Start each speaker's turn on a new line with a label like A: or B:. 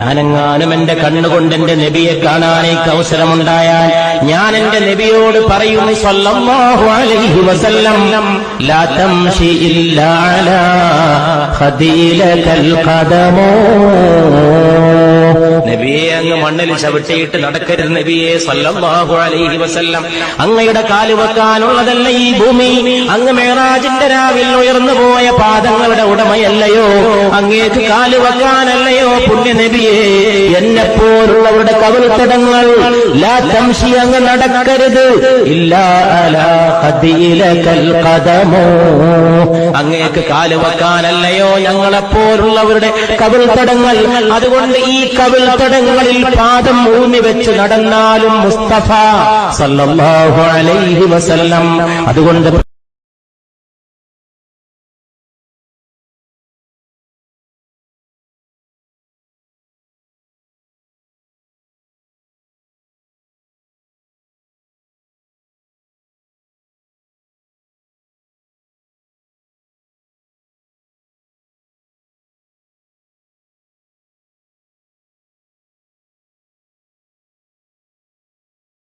A: ഞാനെങ്ങാനും എന്റെ കണ്ണുകൊണ്ട് എന്റെ നബിയെ കാണാൻ എനിക്ക് അവസരമുണ്ടായാൽ ഞാൻ എന്റെ നബിയോട് പറയും സല്ലല്ലാഹു അലൈഹി വസല്ലം ലാ തംശി ഇല്ലാ അലാ ഖദീലകൽ ഖദമോ, നബിയെ അങ്ങ് മണ്ണിൽ ചവിട്ടിയിട്ട് നടക്കരുത് നബിയെ സല്ലല്ലാഹു അലൈഹി വസല്ലം. അങ്ങയുടെ കാല് വെക്കാനുള്ളതല്ല ഈ ഭൂമി, അങ്ങ് മേറാജിന്റെ രാവിൽ ഉയർന്നു പോയ പാദങ്ങളുടെ ഉടമയല്ലയോ, അങ്ങേക്ക് കാല് വെക്കാനല്ലയോ പുണ്യ നബിയെ. എന്നെപ്പോലുള്ളവരുടെ കവിൾത്തടങ്ങൾ ലാ തംശി അങ്ങ് നടക്കരുത് ഇല്ലാ അലാ ഖദീലകൽ ഖദമോ, അങ്ങേക്ക് കാല് വെക്കാനല്ലയോ ഞങ്ങളെപ്പോലുള്ളവരുടെ കവിൾത്തടങ്ങൾ. അതുകൊണ്ട് ഈ കവിൾത്തടങ്ങളിൽ പാദം ഊന്നി വെച്ച് നടന്നാലും മുസ്തഫ സല്ലല്ലാഹു അലൈഹി വസല്ലം. അതുകൊണ്ട്